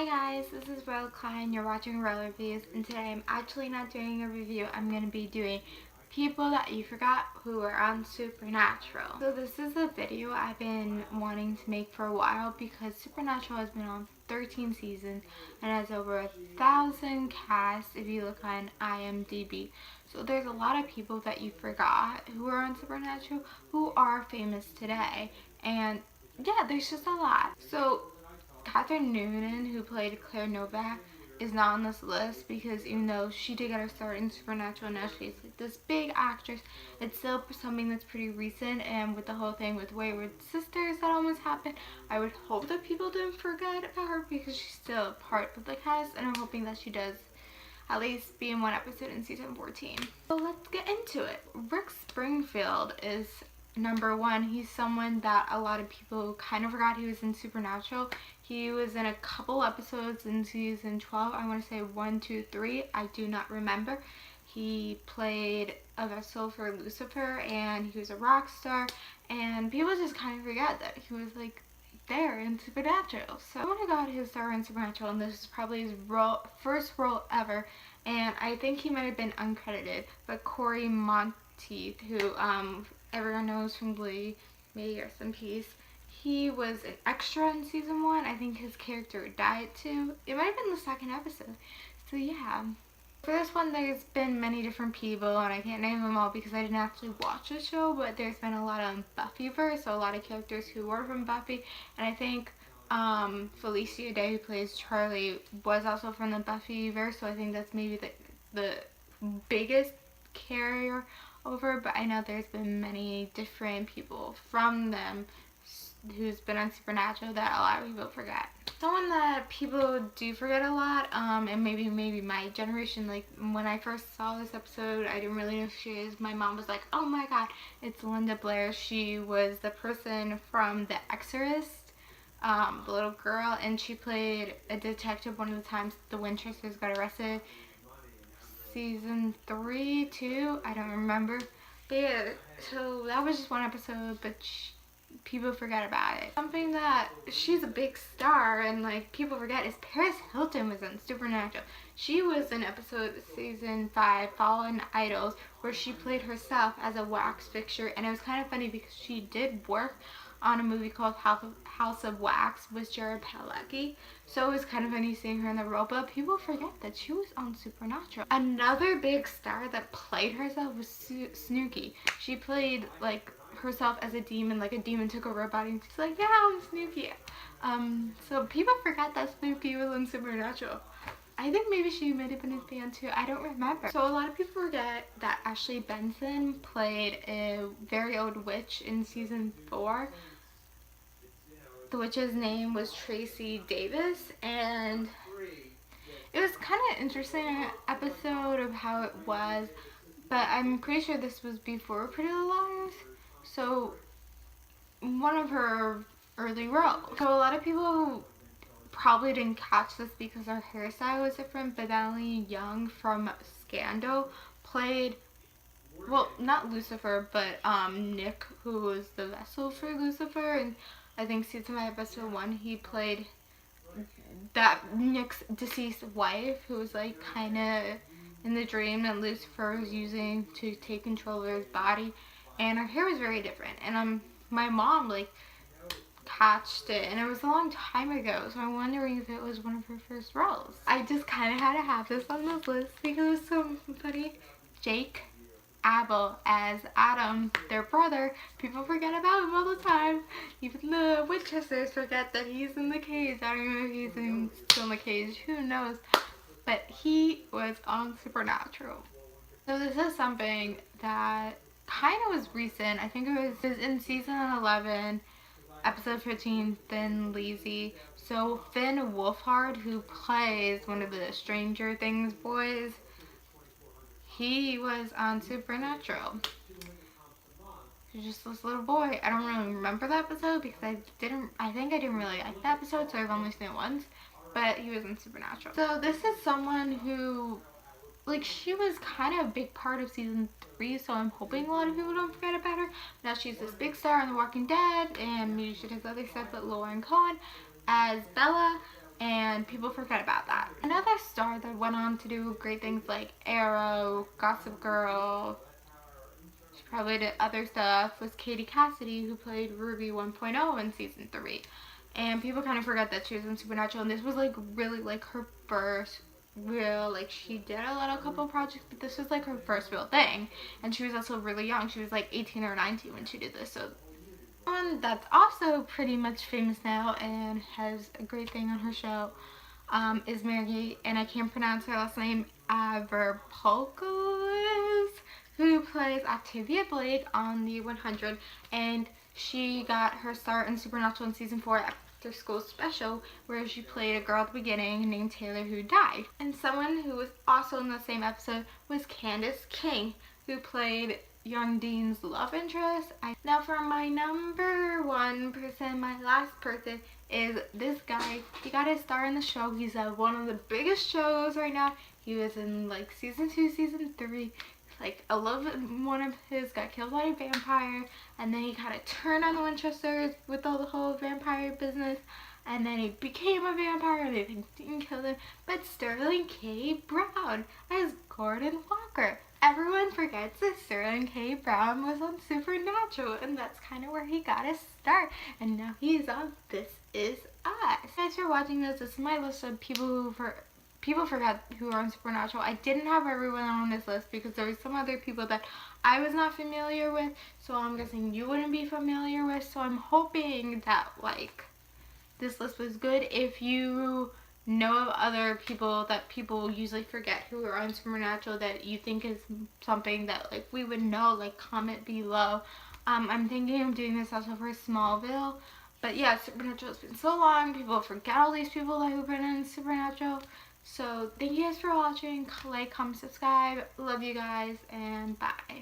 Hi guys, this is Ro Klein. You're watching Ro Reviews, and today I'm actually not doing a review. I'm going to be doing people that you forgot who were on Supernatural. So this is a video I've been wanting to make for a while because Supernatural has been on 13 seasons and has over 1,000 casts if you look on IMDb. So there's a lot of people that you forgot who are on Supernatural who are famous today, and yeah, there's just a lot. So Catherine Noonan, who played Claire Novak, is not on this list because even though she did get her start in Supernatural, now she's like this big actress, it's still something that's pretty recent. And with the whole thing with Wayward Sisters that almost happened, I would hope that people didn't forget about her because she's still a part of the cast, and I'm hoping that she does at least be in one episode in season 14. So let's get into it. Rick Springfield is number one. He's someone that a lot of people kind of forgot he was in Supernatural. He was in a couple episodes in season 12. I want to say 1, 2, 3. I do not remember. He played a vessel for Lucifer, and he was a rock star, and people just kind of forget that he was like there in Supernatural. So when I got his start in Supernatural, and this is probably his first role ever, and I think he might have been uncredited, but Corey Monteith, who everyone knows from Glee, may rest in peace. He was an extra in season 1. I think his character died too. It might have been the second episode. So yeah. For this one, there's been many different people, and I can't name them all because I didn't actually watch the show, but there's been a lot on Buffyverse, so a lot of characters who were from Buffy, and I think Felicia Day, who plays Charlie, was also from the Buffyverse, so I think that's maybe the biggest carrier over, but I know there's been many different people from them who's been on Supernatural that a lot of people forget. Someone that people do forget a lot, and maybe my generation, like when I first saw this episode, I didn't really know who she is. My mom was like, oh my god, it's Linda Blair. She was the person from The Exorcist, the little girl, and she played a detective one of the times the Winchesters got arrested. Season 3, 2, I don't remember. But yeah, so that was just one episode, but people forget about it. Something that she's a big star and like people forget is Paris Hilton was on Supernatural. She was in episode season 5, Fallen Idols, where she played herself as a wax fixture, and it was kind of funny because she did work on a movie called House of Wax with Jared Padalecki, so it was kind of funny seeing her in the role, but people forget that she was on Supernatural. Another big star that played herself was Snooki. She played like herself as a demon, like a demon took over her body, and she's like, yeah, I'm Snooki. So people forget that Snooki was on Supernatural. I think maybe she might have been a fan too. I don't remember. So a lot of people forget that Ashley Benson played a very old witch in season 4. The witch's name was Tracy Davis, and it was kind of interesting episode of how it was, but I'm pretty sure this was before Pretty Little Liars, so one of her early roles. So a lot of people probably didn't catch this because her hairstyle was different, but Natalie Young from Scandal played, well, not Lucifer, but Nick, who was the vessel for Lucifer, and I think season 5 episode 1 he played that Nick's deceased wife, who was like kind of in the dream that Lucifer was using to take control of his body, and her hair was very different, and my mom like catched it, and it was a long time ago, so I'm wondering if it was one of her first roles. I just kind of had to have this on this list because it was so funny. Jake Abel as Adam, their brother. People forget about him all the time. Even the Winchesters forget that he's in the cage. I don't know if he's still in the cage. Who knows? But he was on Supernatural. So this is something that kind of was recent. I think it was in season 11, episode 15, Finn Leasy. So Finn Wolfhard, who plays one of the Stranger Things boys, he was on Supernatural. He's just this little boy. I don't really remember that episode because I think I didn't really like that episode, so I've only seen it once, but he was in Supernatural. So this is someone who, like, she was kind of a big part of season 3, so I'm hoping a lot of people don't forget about her. Now she's this big star on The Walking Dead, and maybe she does other stuff, but Lauren Cohen as Bella. and people forget about that. Another star that went on to do great things like Arrow, Gossip Girl, she probably did other stuff, was Katie Cassidy, who played Ruby 1.0 in season 3. And people kind of forget that she was in Supernatural, and this was like really like her first real, like she did a little couple projects, but this was like her first real thing. And she was also really young. She was like 18 or 19 when she did this. So one that's also pretty much famous now and has a great thing on her show is Mary, and I can't pronounce her last name, Avropoulos, who plays Octavia Blake on the 100, and she got her start in Supernatural in season 4 after school special, where she played a girl at the beginning named Taylor who died. And someone who was also in the same episode was Candace King, who played Young Dean's love interest. Now for my number 1 person, my last person is this guy. He got his star in the show. He's at one of the biggest shows right now. He was in like season 2, season 3. Like I love one of his got killed by a vampire, and then he kind of turned on the Winchesters with all the whole vampire business, and then he became a vampire and they didn't kill him. But Sterling K. Brown as Gordon Walker. Everyone forgets that Sterling K. Brown was on Supernatural, and that's kind of where he got his start. And now he's on This Is Us. Thanks for watching this. This is my list of people who forgot who are on Supernatural. I didn't have everyone on this list because there were some other people that I was not familiar with, so I'm guessing you wouldn't be familiar with. So I'm hoping that like this list was good. If you know of other people that people usually forget who are on Supernatural that you think is something that like we would know, like comment below. I'm thinking of doing this also for Smallville, but yeah, Supernatural has been so long, people forget all these people that who've been in Supernatural. So thank you guys for watching. Like, comment, subscribe. Love you guys, and bye.